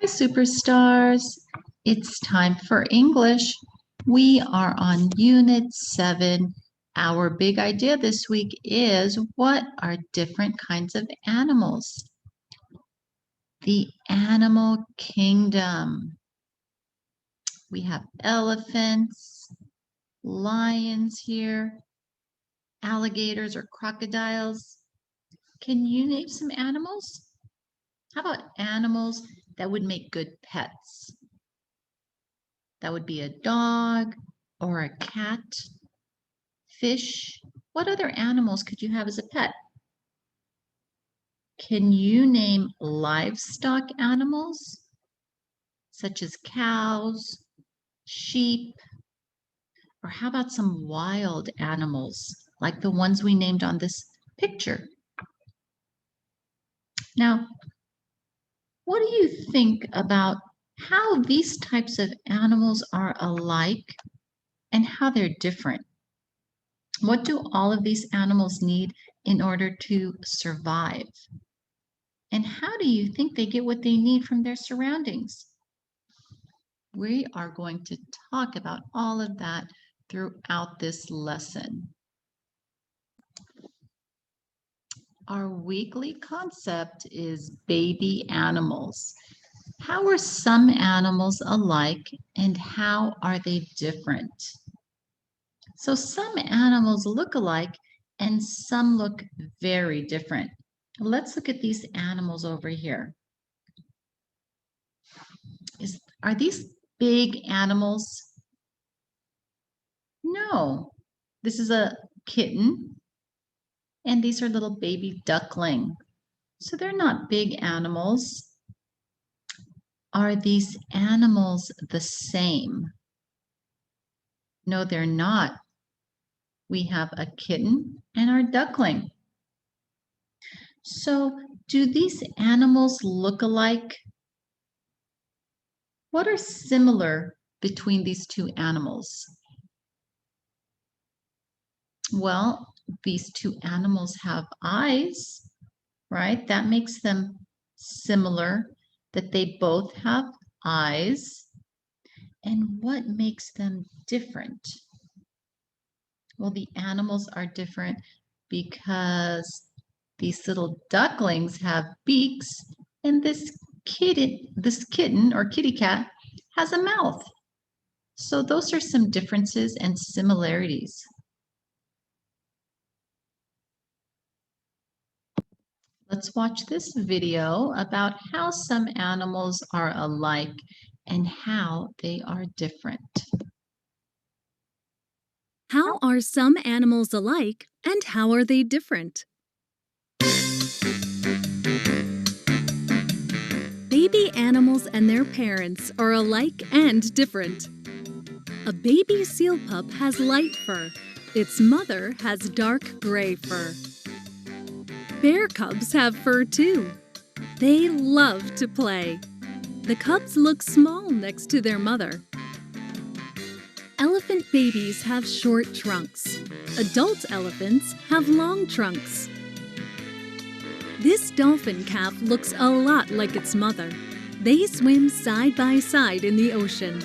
Superstars. It's time for English. We are on Unit 7. Our big idea this week is, what are different kinds of animals? The animal kingdom. We have elephants, lions here, alligators or crocodiles. Can you name some animals? How about animals that would make good pets? That would be a dog or a cat, fish. What other animals could you have as a pet? Can you name livestock animals, such as cows, sheep, or how about some wild animals, like the ones we named on this picture? Now, what do you think about how these types of animals are alike and how they're different? What do all of these animals need in order to survive? And how do you think they get what they need from their surroundings? We are going to talk about all of that throughout this lesson. Our weekly concept is baby animals. How are some animals alike and how are they different? So some animals look alike and some look very different. Let's look at these animals over here. Are these big animals? No. This is a kitten, and these are little baby duckling. So they're not big animals. Are these animals the same? No, they're not. We have a kitten and our duckling. So do these animals look alike? What are similar between these two animals? Well, these two animals have eyes, right? That makes them similar, that they both have eyes. And what makes them different? Well, the animals are different because these little ducklings have beaks, and this kitten or kitty cat has a mouth. So those are some differences and similarities. Let's watch this video about how some animals are alike and how they are different. How are some animals alike and how are they different? Baby animals and their parents are alike and different. A baby seal pup has light fur. Its mother has dark gray fur. Bear cubs have fur too. They love to play. The cubs look small next to their mother. Elephant babies have short trunks. Adult elephants have long trunks. This dolphin calf looks a lot like its mother. They swim side by side in the ocean.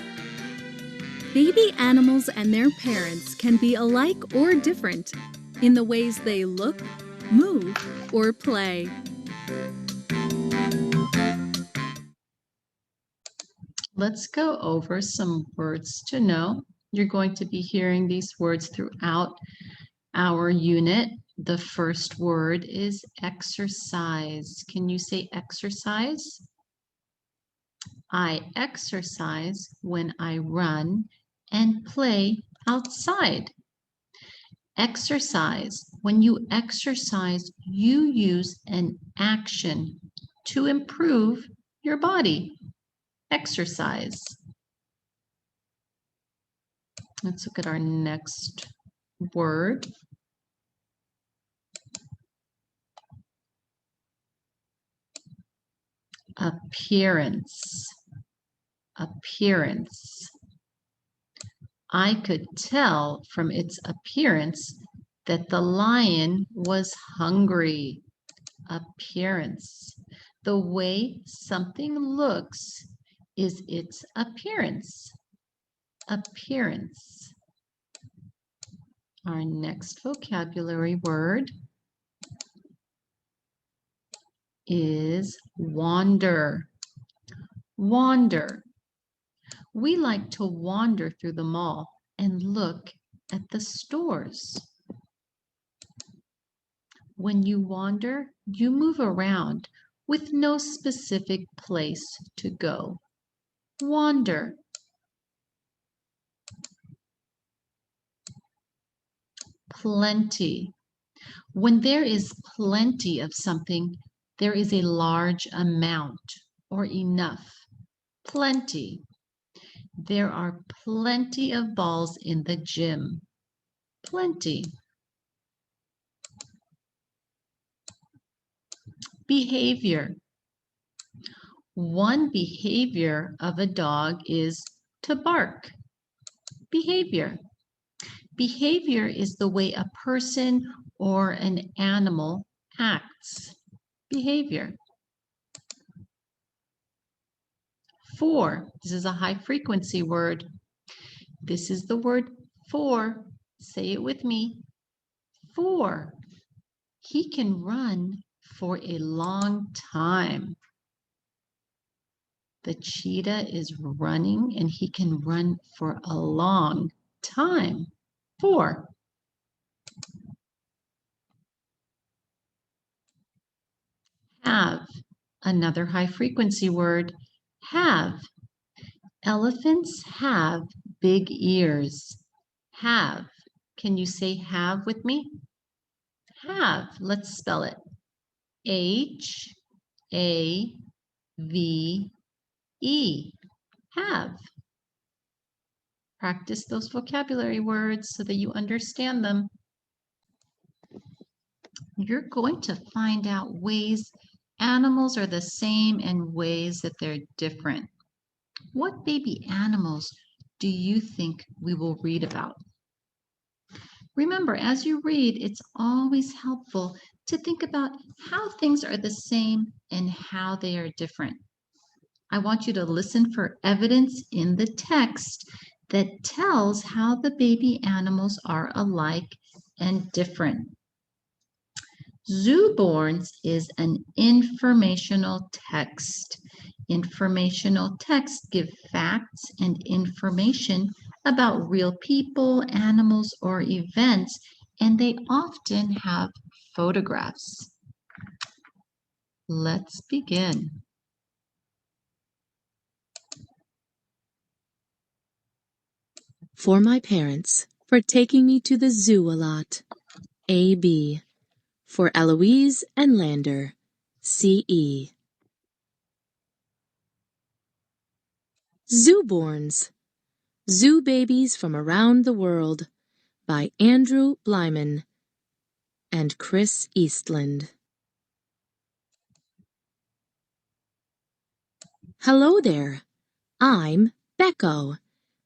Baby animals and their parents can be alike or different in the ways they look, move, or play. Let's go over some words to know. You're going to be hearing these words throughout our unit. The first word is exercise. Can you say exercise? I exercise when I run and play outside. Exercise. When you exercise, you use an action to improve your body. Exercise. Let's look at our next word. Appearance. Appearance. I could tell from its appearance that the lion was hungry. Appearance. The way something looks is its appearance. Appearance. Our next vocabulary word is wander. Wander. We like to wander through the mall and look at the stores. When you wander, you move around with no specific place to go. Wander. Plenty. When there is plenty of something, there is a large amount or enough. Plenty. There are plenty of balls in the gym. Plenty. Behavior. One behavior of a dog is to bark. Behavior. Behavior is the way a person or an animal acts. Behavior. 4. This is a high frequency word. This is the word for. Say it with me. For. He can run for a long time. The cheetah is running and he can run for a long time. 4. Have. Another high frequency word. Have. Elephants have big ears. Have. Can you say have with me? Have. Let's spell it. H-A-V-E. Have. Practice those vocabulary words so that you understand them. You're going to find out ways animals are the same and ways that they're different. What baby animals do you think we will read about? Remember, as you read, it's always helpful to think about how things are the same and how they are different. I want you to listen for evidence in the text that tells how the baby animals are alike and different. Zooborns is an informational text. Informational texts give facts and information about real people, animals, or events, and they often have photographs. Let's begin. For my parents, for taking me to the zoo a lot. A.B. For Eloise and Lander. C.E. Zooborns. Zoo Babies from Around the World by Andrew Blyman and Chris Eastland. Hello there. I'm Becco,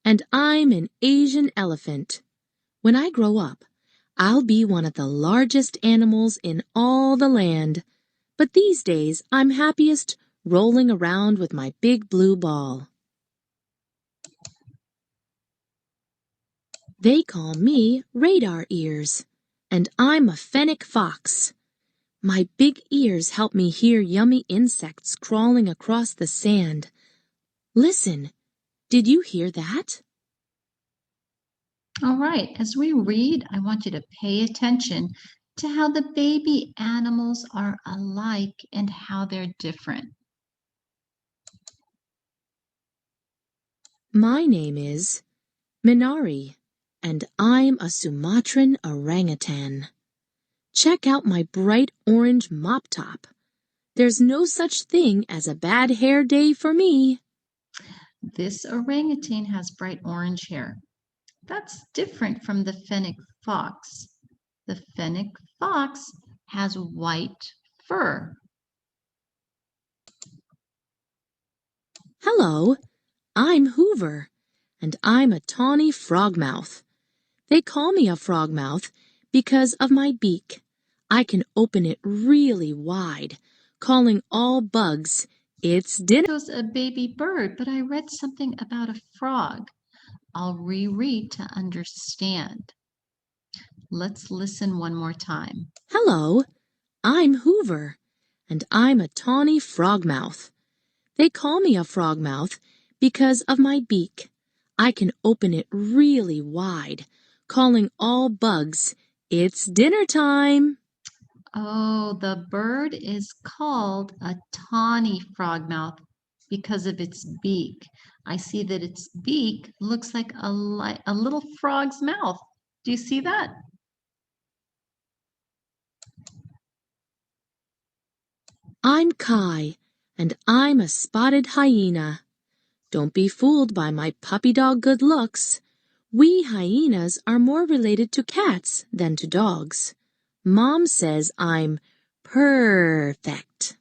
and I'm an Asian elephant. When I grow up, I'll be one of the largest animals in all the land, but these days I'm happiest rolling around with my big blue ball. They call me Radar Ears, and I'm a fennec fox. My big ears help me hear yummy insects crawling across the sand. Listen, did you hear that? All right, as we read, I want you to pay attention to how the baby animals are alike and how they're different. My name is Minari, and I'm a Sumatran orangutan. Check out my bright orange mop top. There's no such thing as a bad hair day for me. This orangutan has bright orange hair. That's different from the fennec fox. The fennec fox has white fur. Hello, I'm Hoover, and I'm a tawny frogmouth. They call me a frogmouth because of my beak. I can open it really wide, calling all bugs It's dinner. Shows a baby bird, but I read something about a frog. I'll reread to understand. Let's listen one more time. Hello, I'm Hoover, and I'm a tawny frogmouth. They call me a frogmouth because of my beak. I can open it really wide, calling all bugs, "It's dinner time!" Oh, the bird is called a tawny frogmouth because of its beak. I see that its beak looks like a little frog's mouth. Do you see that? I'm Kai, and I'm a spotted hyena. Don't be fooled by my puppy dog good looks. We hyenas are more related to cats than to dogs. Mom says I'm perfect.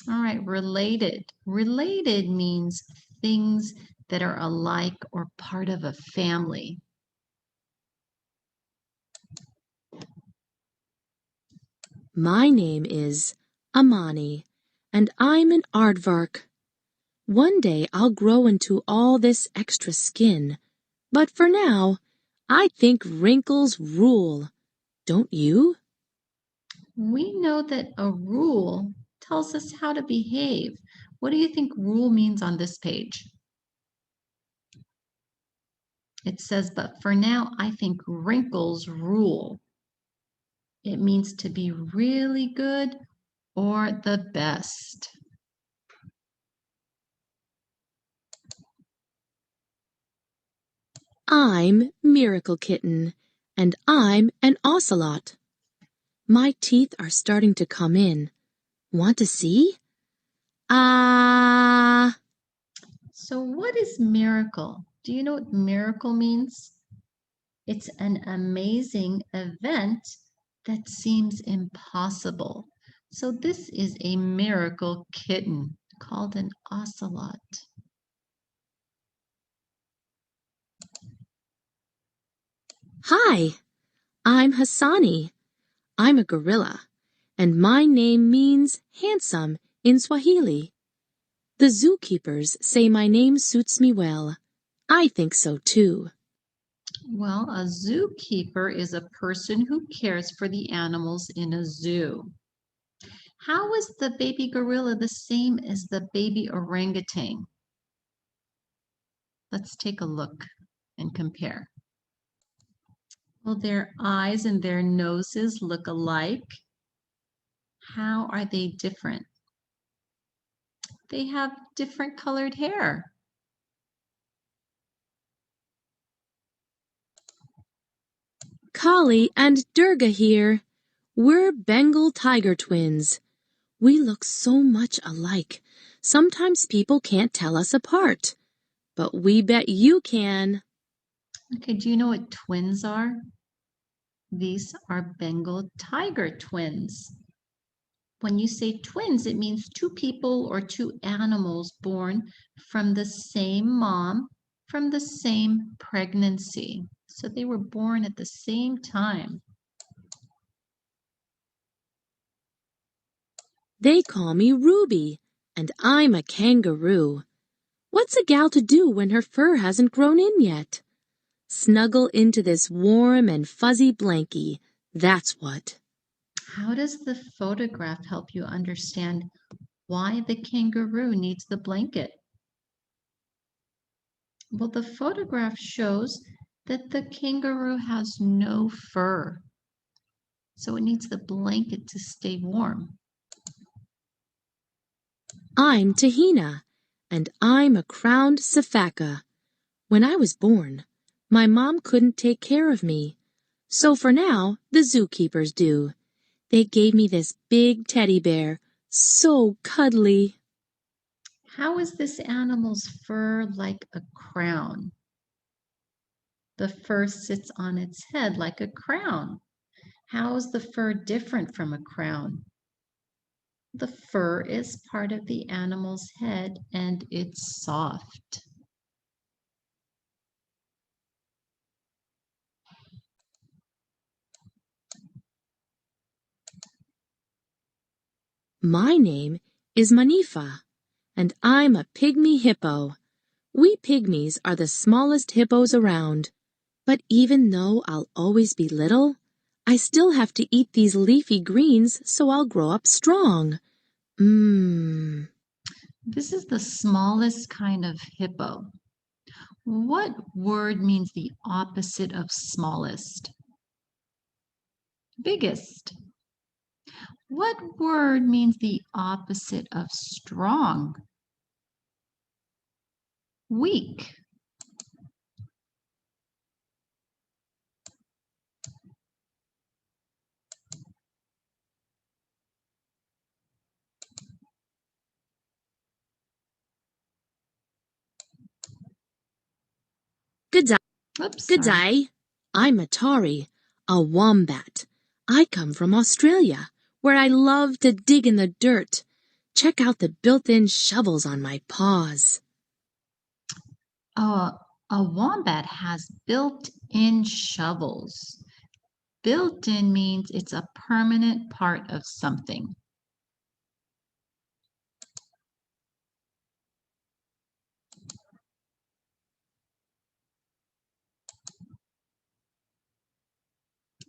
All right, related. Related means things that are alike or part of a family. My name is Amani, and I'm an aardvark. One day I'll grow into all this extra skin, but for now, I think wrinkles rule. Don't you? We know that a rule tells us how to behave. What do you think rule means on this page? It says, but for now, I think wrinkles rule. It means to be really good or the best. I'm Miracle Kitten, and I'm an ocelot. My teeth are starting to come in. Want to see? Ah! So what is miracle? Do you know what miracle means? It's an amazing event that seems impossible. So this is a miracle kitten called an ocelot. Hi, I'm Hassani. I'm a gorilla, and my name means handsome in Swahili. The zookeepers say my name suits me well. I think so too. Well, a zookeeper is a person who cares for the animals in a zoo. How is the baby gorilla the same as the baby orangutan? Let's take a look and compare. Well, their eyes and their noses look alike. How are they different? They have different colored hair. Kali and Durga here. We're Bengal Tiger twins. We look so much alike. Sometimes people can't tell us apart. But we bet you can. Okay, do you know what twins are? These are Bengal tiger twins. When you say twins, it means two people or two animals born from the same mom, from the same pregnancy. So they were born at the same time. They call me Ruby, and I'm a kangaroo. What's a gal to do when her fur hasn't grown in yet? Snuggle into this warm and fuzzy blankie, that's what. How does the photograph help you understand why the kangaroo needs the blanket? Well, the photograph shows that the kangaroo has no fur, so it needs the blanket to stay warm. I'm Tahina, and I'm a crowned sifaka. When I was born, my mom couldn't take care of me. So for now, the zookeepers do. They gave me this big teddy bear, so cuddly. How is this animal's fur like a crown? The fur sits on its head like a crown. How is the fur different from a crown? The fur is part of the animal's head and it's soft. My name is Manifa. and I'm a pygmy hippo. We pygmies are the smallest hippos around. But even though I'll always be little, I still have to eat these leafy greens so I'll grow up strong. This is the smallest kind of hippo. What word means the opposite of smallest? Biggest. What word means the opposite of strong? Weak. Good Oops, sorry. day. I'm Atari, a wombat. I come from Australia, where I love to dig in the dirt. Check out the built-in shovels on my paws. A wombat has built-in shovels. Built-in means it's a permanent part of something.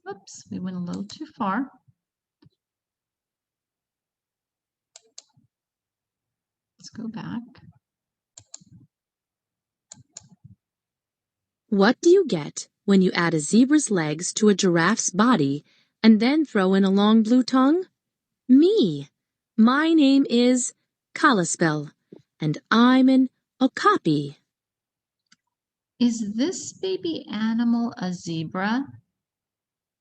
Oops, we went a little too far. Let's go back. What do you get when you add a zebra's legs to a giraffe's body and then throw in a long blue tongue? Me. My name is Kalispell, and I'm an okapi. Is this baby animal a zebra?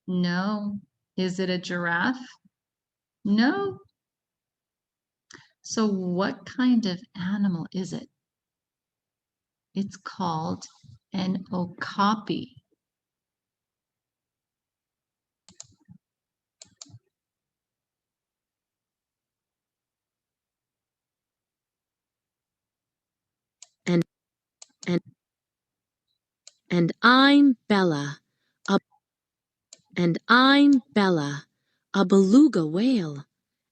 No. Is it a giraffe? No. So what kind of animal is it? It's called an okapi. And I'm Bella, a beluga whale.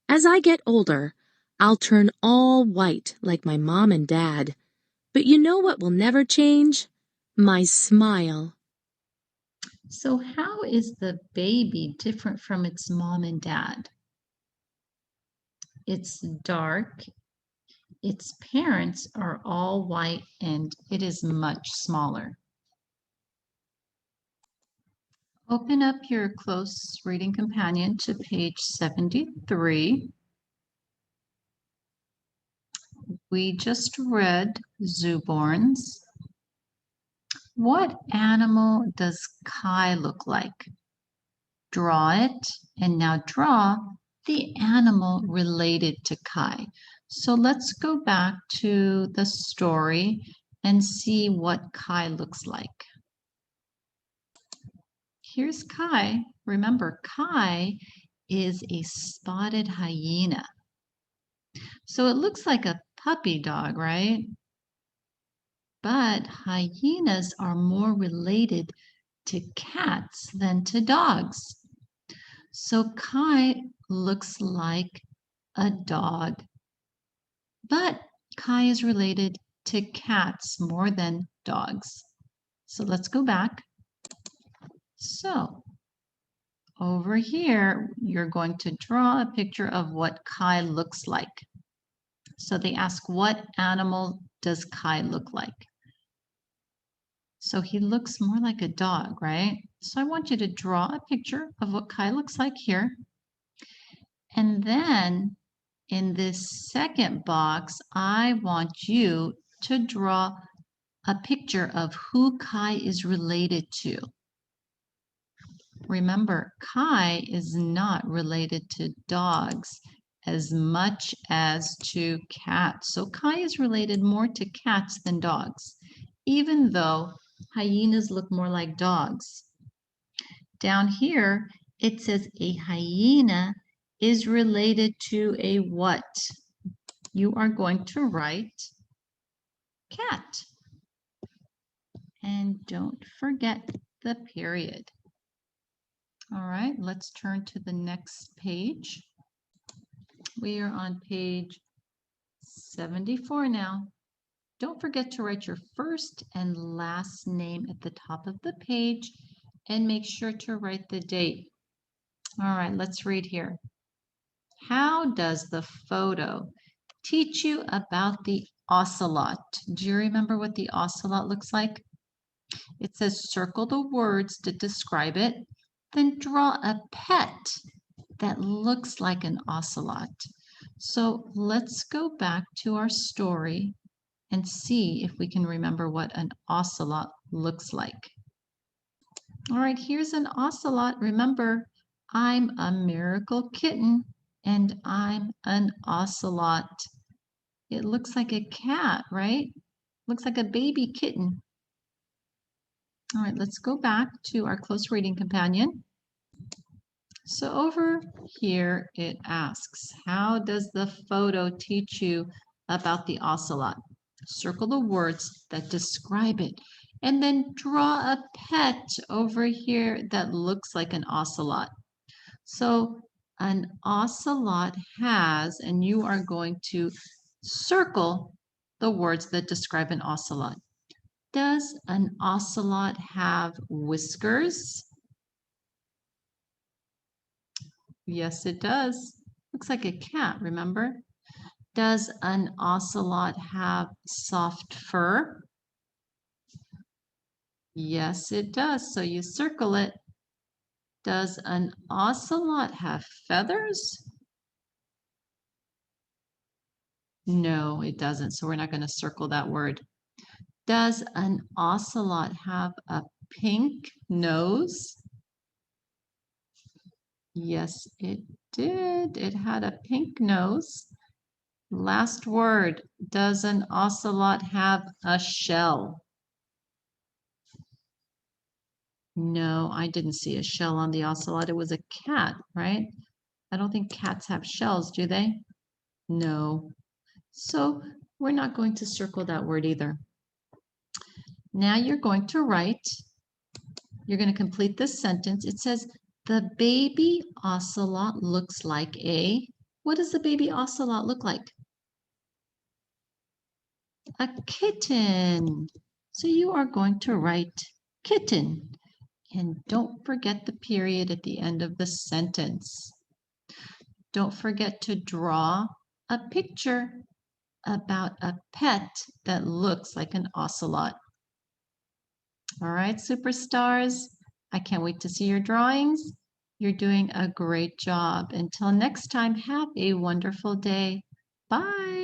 As I get older, I'll turn all white like my mom and dad. But you know what will never change? My smile. So how is the baby different from its mom and dad? It's dark, its parents are all white, and it is much smaller. Open up your close reading companion to page 73. We just read Zooborns. What animal does Kai look like? Draw it, and now draw the animal related to Kai. So let's go back to the story and see what Kai looks like. Here's Kai. Remember, Kai is a spotted hyena. So it looks like a puppy dog, right? But hyenas are more related to cats than to dogs. So Kai looks like a dog, but Kai is related to cats more than dogs. So let's go back. So over here, you're going to draw a picture of what Kai looks like. So they ask, what animal does Kai look like? So he looks more like a dog, right? So I want you to draw a picture of what Kai looks like here. And then in this second box, I want you to draw a picture of who Kai is related to. Remember, Kai is not related to dogs as much as to cats. So Kai is related more to cats than dogs, even though hyenas look more like dogs. Down here, it says a hyena is related to a what? You are going to write cat. And don't forget the period. All right, let's turn to the next page. We are on page 74 now. Don't forget to write your first and last name at the top of the page and make sure to write the date. All right, let's read here. How does the photo teach you about the ocelot? Do you remember what the ocelot looks like? It says circle the words to describe it, then draw a pet that looks like an ocelot. So let's go back to our story and see if we can remember what an ocelot looks like. All right, here's an ocelot. Remember, I'm a miracle kitten and I'm an ocelot. It looks like a cat, right? Looks like a baby kitten. All right, let's go back to our close reading companion. So over here it asks, how does the photo teach you about the ocelot? Circle the words that describe it and then draw a pet over here that looks like an ocelot. So an ocelot has, and you are going to circle the words that describe an ocelot. Does an ocelot have whiskers? Yes, it does. Looks like a cat, remember? Does an ocelot have soft fur? Yes, it does. So you circle it. Does an ocelot have feathers? No, it doesn't. So we're not going to circle that word. Does an ocelot have a pink nose? Yes, it did. It had a pink nose. Last word. Does an ocelot have a shell? No, I didn't see a shell on the ocelot. It was a cat, right? I don't think cats have shells, do they? No. So we're not going to circle that word either. Now you're going to write, you're going to complete this sentence. It says, the baby ocelot looks like a, what does the baby ocelot look like? A kitten. So you are going to write kitten. And don't forget the period at the end of the sentence. Don't forget to draw a picture about a pet that looks like an ocelot. All right, superstars, I can't wait to see your drawings. You're doing a great job. Until next time, have a wonderful day. Bye.